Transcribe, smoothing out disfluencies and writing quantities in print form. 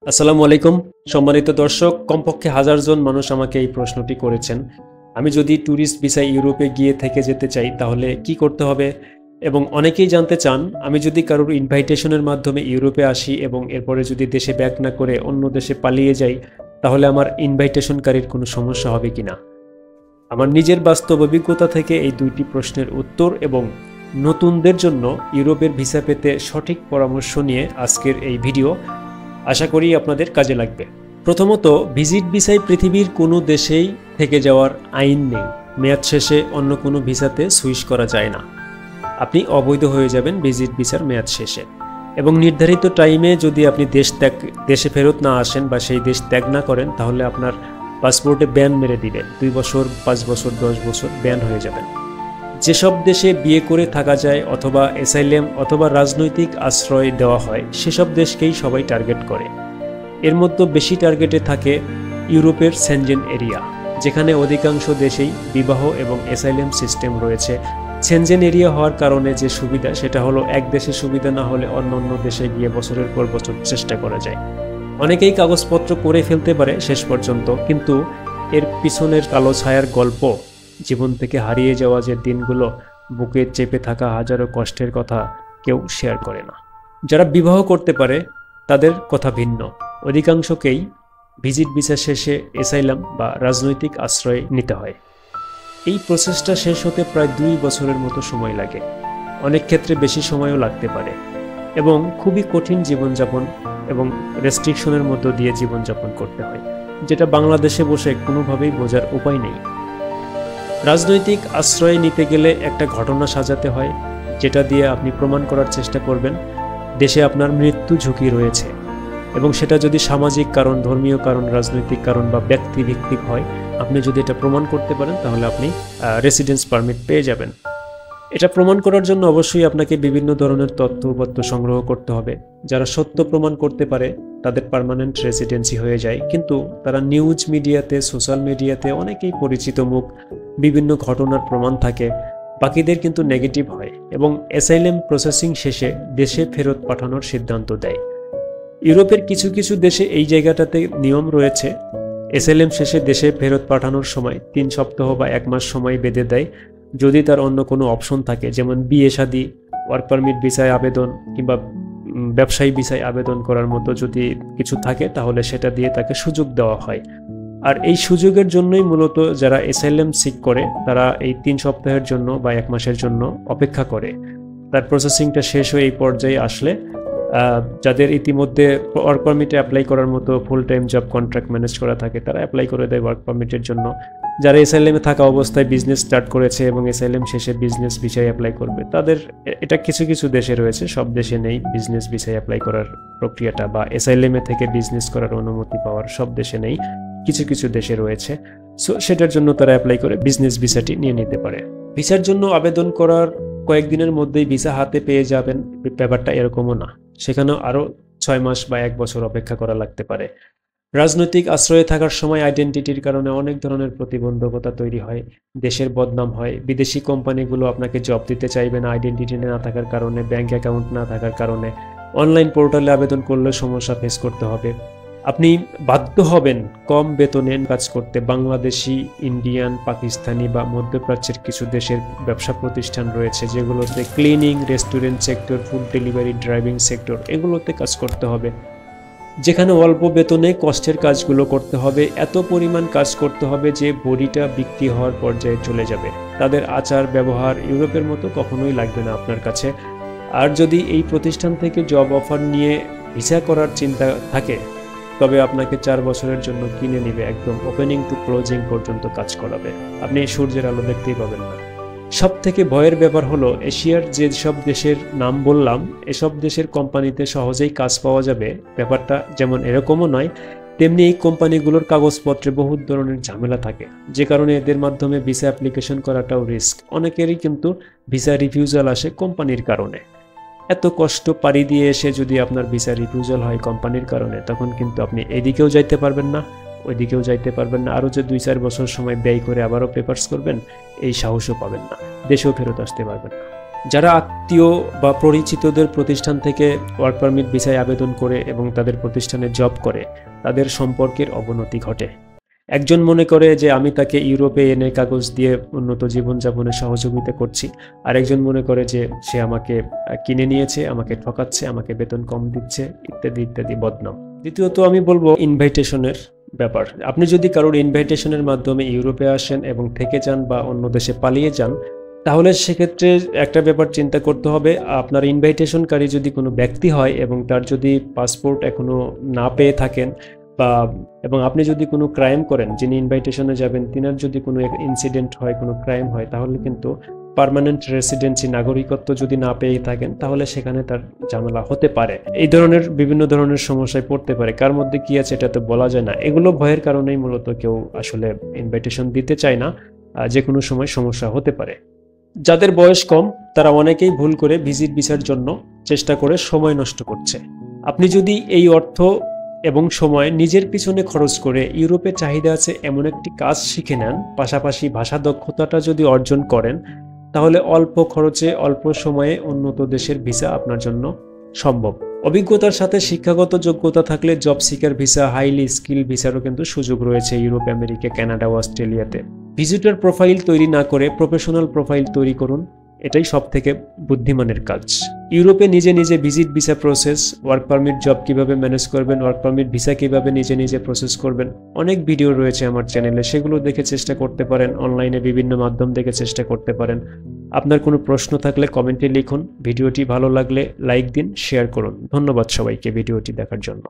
আসসালামু আলাইকুম। সম্মানিত দর্শক, কমপক্ষে 1000 জন মানুষ আমাকে এই প্রশ্নটি করেছেন। আমি যদি ট্যুরিস্ট ভিসায় ইউরোপে গিয়ে থেকে যেতে চাই তাহলে কি করতে হবে? এবং অনেকেই জানতে চান, আমি যদি কারোর ইনভাইটেশনের মাধ্যমে ইউরোপে আসি এবং এরপরে যদি দেশে ব্যাক না করে অন্য দেশে পালিয়ে যাই, তাহলে আমার ইনভাইটেশনকারীর কোনো সমস্যা হবে কিনা? আমার নিজের বাস্তব অভিজ্ঞতা থেকে এই দুইটি প্রশ্নের উত্তর এবং নতুনদের জন্য ইউরোপের ভিসা পেতে সঠিক পরামর্শ নিয়ে আজকের এই ভিডিও আশা করি আপনাদের কাজে লাগবে। প্রথমত, ভিজিট ভিসায় পৃথিবীর কোনো দেশেই থেকে যাওয়ার আইন নেই। মেয়াদ শেষে অন্য কোনো ভিসাতে সুইচ করা যায় না। আপনি অবৈধ হয়ে যাবেন ভিজিট ভিসার মেয়াদ শেষে। এবং নির্ধারিত টাইমে যদি আপনি দেশে ফেরত না আসেন বা সেই দেশ ত্যাগ না করেন, তাহলে আপনার পাসপোর্টে ব্যান মেরে দিবে। 2 বছর, 5 বছর, 10 বছর ব্যান হয়ে যাবেন। যেসব দেশে বিয়ে করে থাকা যায় অথবা অ্যাসাইলাম অথবা রাজনৈতিক আশ্রয় দেওয়া হয়, সেসব দেশকেই সবাই টার্গেট করে। এর মধ্যে বেশি টার্গেটে থাকে ইউরোপের সেনজেন এরিয়া, যেখানে অধিকাংশ দেশেই বিবাহ এবং অ্যাসাইলাম সিস্টেম রয়েছে। সেনজেন এরিয়া হওয়ার কারণে যে সুবিধা, সেটা হলো এক দেশে সুবিধা না হলে অন্য অন্য দেশে গিয়ে বছরের পর বছর চেষ্টা করা যায়। অনেকেই কাগজপত্র করে ফেলতে পারে শেষ পর্যন্ত, কিন্তু এর পিছনের কালো ছায়ার গল্প, জীবন থেকে হারিয়ে যাওয়া যে দিনগুলো, বুকে চেপে থাকা হাজারো কষ্টের কথা কেউ শেয়ার করে না। যারা বিবাহ করতে পারে তাদের কথা ভিন্ন। অধিকাংশকেই ভিজিট ভিসা শেষে অ্যাসাইলাম বা রাজনৈতিক আশ্রয় নিতে হয়। এই প্রসেসটা শেষ হতে প্রায় 2 বছরের মতো সময় লাগে। অনেক ক্ষেত্রে বেশি সময়ও লাগতে পারে এবং খুবই কঠিন জীবনযাপন এবং রেস্ট্রিকশনের মধ্য দিয়ে জীবনযাপন করতে হয়, যেটা বাংলাদেশে বসে কোনোভাবেই বোঝার উপায় নেই। রাজনৈতিক আশ্রয় নিতে গেলে একটা ঘটনা সাজাতে হয়, যেটা দিয়ে আপনি প্রমাণ করার চেষ্টা করবেন দেশে আপনার মৃত্যু ঝুঁকি রয়েছে। এবং সেটা যদি সামাজিক কারণ, ধর্মীয় কারণ, রাজনৈতিক কারণ বা ব্যক্তিভিত্তিক হয়, আপনি যদি এটা প্রমাণ করতে পারেন তাহলে আপনি রেসিডেন্স পারমিট পেয়ে যাবেন। এটা প্রমাণ করার জন্য অবশ্যই আপনাকে বিভিন্ন ধরনের তথ্য সংগ্রহ করতে হবে। যারা সত্য প্রমাণ করতে পারে তাদের পার্মানেন্ট রেসিডেন্সি হয়ে যায়, কিন্তু তারা নিউজ মিডিয়াতে, সোশ্যাল মিডিয়াতে অনেকেই পরিচিত মুখ, বিভিন্ন ঘটনার প্রমাণ থাকে, বাকিদের কিন্তু নেগেটিভ হয় এবং অ্যাসাইলাম প্রসেসিং শেষে দেশে ফেরত পাঠানোর সিদ্ধান্ত দেয়। ইউরোপের কিছু কিছু দেশে এই জায়গাটাতে নিয়ম রয়েছে, অ্যাসাইলাম শেষে দেশে ফেরত পাঠানোর সময় 3 সপ্তাহ বা 1 মাস সময় বেঁধে দেয়। যদি তার অন্য কোনো অপশন থাকে, যেমন বিয়ে শাদী, ওয়ার্ক পারমিট ভিসায় আবেদন কিংবা ব্যবসায়ী ভিসায় আবেদন করার মতো যদি কিছু থাকে, তাহলে সেটা দিয়ে তাকে সুযোগ দেওয়া হয়। আর এই সুযোগের জন্যই মূলত যারা অ্যাসাইলাম সিক করে তারা এই 3 সপ্তাহের জন্য বা 1 মাসের জন্য অপেক্ষা করে। তার প্রসেসিংটা শেষ হয়ে এই পর্যায়ে আসলে যাদের ইতিমধ্যে ওয়ার্ক পারমিটে অ্যাপ্লাই করার মতো full time job contract manage করা থাকে, তারা অ্যাপ্লাই করে দেয় ওয়ার্ক পারমিটের জন্য। যারা অ্যাসাইলামে থাকা অবস্থায় বিজনেস স্টার্ট করেছে এবং অ্যাসাইলাম শেষে বিজনেস ভিসায় অ্যাপ্লাই করবে, তাদের এটা কিছু কিছু দেশে রয়েছে, সব দেশে নেই বিজনেস ভিসায় অ্যাপ্লাই করার প্রক্রিয়াটা, বা অ্যাসাইলামে থেকে বিজনেস করার অনুমতি পাওয়ার সব দেশে নেই, কিছু কিছু দেশে রয়েছে। সো সেটার জন্য তারা অ্যাপ্লাই করে বিজনেস ভিসাটি নিয়ে নিতে পারে। ভিসার জন্য আবেদন করার কয়েকদিনের মধ্যেই ভিসা হাতে পেয়ে যাবেন, ব্যাপারটা এরকমও না। সেখানেও আরও 6 মাস বা 1 বছর অপেক্ষা করা লাগতে পারে। রাজনৈতিক আশ্রয়ে থাকার সময় আইডেন্টিটির কারণে অনেক ধরনের প্রতিবন্ধকতা তৈরি হয়, দেশের বদনাম হয়। বিদেশি কোম্পানিগুলো আপনাকে জব দিতে চাইবে না আইডেন্টিটি না থাকার কারণে, ব্যাংক অ্যাকাউন্ট না থাকার কারণে। অনলাইন পোর্টালে আবেদন করলে সমস্যা ফেস করতে হবে। আপনি বাধ্য হবেন কম বেতনে কাজ করতে। বাংলাদেশি, ইন্ডিয়ান, পাকিস্তানি বা মধ্যপ্রাচ্যের কিছু দেশের ব্যবসা প্রতিষ্ঠান রয়েছে যেগুলোতে cleaning, restaurant sector, food delivery, driving sector, এগুলোতে কাজ করতে হবে, যেখানে অল্প বেতনে কষ্টের কাজগুলো করতে হবে। এত পরিমাণ কাজ করতে হবে যে বডিটা বিক্রি হওয়ার পর্যায়ে চলে যাবে। তাদের আচার ব্যবহার ইউরোপের মতো কখনোই লাগবে না আপনার কাছে। আর যদি এই প্রতিষ্ঠান থেকে জব অফার নিয়ে ভিসা করার চিন্তা থাকে, তবে আপনাকে 4 বছরের জন্য কিনে নিবে, একদম ওপেনিং টু ক্লোজিং পর্যন্ত কাজ করাবে। আপনি সূর্যের আলো দেখতেই পাবেন না। সব থেকে ভয়ের ব্যাপার হলো, এশিয়ার যেসব দেশের নাম বললাম, এসব দেশের কোম্পানিতে সহজেই কাজ পাওয়া যাবে, ব্যাপারটা যেমন এরকমও নয়, তেমনি এই কোম্পানিগুলোর কাগজপত্রে বহুত ধরনের ঝামেলা থাকে, যে কারণে এদের মাধ্যমে ভিসা অ্যাপ্লিকেশন করাটাও রিস্ক। অনেকেরই কিন্তু ভিসা রিফিউজাল আসে কোম্পানির কারণে। এত কষ্ট পাড়ি দিয়ে এসে যদি আপনার ভিসা রিফিউজাল হয় কোম্পানির কারণে, তখন কিন্তু আপনি এদিকেও যাইতে পারবেন না, ওইদিকেও যাইতে পারবেন না। আরও যে 2-4 বছর সময় ব্যয় করে আবারও পেপারস করবেন, এই সাহসও পাবেন না, দেশেও ফেরত আসতে পারবেন না। যারা আত্মীয় বা পরিচিতদের প্রতিষ্ঠান থেকে ওয়ার্ক পারমিট ভিসায় আবেদন করে এবং তাদের প্রতিষ্ঠানে জব করে, তাদের সম্পর্কের অবনতি ঘটে। একজন মনে করে যে আমি তাকে ইউরোপে এনে কাগজ দিয়ে উন্নত জীবনযাপনে সহযোগিতা করছি, আর একজন মনে করে যে সে আমাকে কিনে নিয়েছে, আমাকে ঠকাচ্ছে, আমাকে বেতন কম দিচ্ছে, ইত্যাদি ইত্যাদি বদনাম। দ্বিতীয়ত আমি বলবো ইনভাইটেশনের ব্যাপার। আপনি যদি কারোর ইনভাইটেশনের মাধ্যমে ইউরোপে আসেন এবং থেকে যান বা অন্য দেশে পালিয়ে যান, তাহলে সেক্ষেত্রে একটা ব্যাপার চিন্তা করতে হবে, আপনার ইনভাইটেশনকারী যদি কোনো ব্যক্তি হয় এবং তার যদি পাসপোর্ট এখনও না পেয়ে থাকেন এবং আপনি যদি কোনো ক্রাইম করেন, যিনি ইনভাইটেশনে যাবেন তিনার যদি কোনো ইনসিডেন্ট হয়, কোনো ক্রাইম হয়, তাহলে কিন্তু পার্মানেন্ট রেসিডেন্সি, নাগরিকত্ব যদি না পেয়ে থাকেন, তাহলে সেখানে তার ঝামেলা হতে পারে। এই ধরনের বিভিন্ন ধরনের সমস্যায় পড়তে পারে। কার মধ্যে কি আছে এটা তো বলা যায় না। এগুলো ভয়ের কারণেই মূলত কেউ আসলে ইনভাইটেশন দিতে চায় না, যে কোনো সময় সমস্যা হতে পারে। যাদের বয়স কম তারা অনেকেই ভুল করে ভিজিট ভিসার জন্য চেষ্টা করে সময় নষ্ট করছে। আপনি যদি এই অর্থ এবং সময় নিজের পিছনে খরচ করে ইউরোপে চাহিদা আছে এমন একটি কাজ শিখে নেন, পাশাপাশি ভাষা দক্ষতাটা যদি অর্জন করেন, তাহলে অল্প খরচে অল্প সময়ে উন্নত দেশের ভিসা আপনার জন্য সম্ভব। অভিজ্ঞতার সাথে শিক্ষাগত যোগ্যতা থাকলে job seeker visa, highly skill ভিসারও কিন্তু সুযোগ রয়েছে ইউরোপ, আমেরিকা, কানাডা ও অস্ট্রেলিয়াতে। ভিজিটর প্রোফাইল তৈরি না করে প্রফেশনাল প্রোফাইল তৈরি করুন, এটাই সব থেকে বুদ্ধিমানের কাজ। ইউরোপে নিজে নিজে visit visa process, work permit job কিভাবে ম্যানেজ করবেন, ওয়ার্ক পারমিট ভিসা কিভাবে নিজে নিজে প্রসেস করবেন, অনেক ভিডিও রয়েছে আমার চ্যানেলে, সেগুলো দেখে চেষ্টা করতে পারেন। অনলাইনে বিভিন্ন মাধ্যম দেখে চেষ্টা করতে পারেন। আপনার কোনো প্রশ্ন থাকলে কমেন্টে লিখুন। ভিডিওটি ভালো লাগলে লাইক দিন, শেয়ার করুন। ধন্যবাদ সবাইকে ভিডিওটি দেখার জন্য।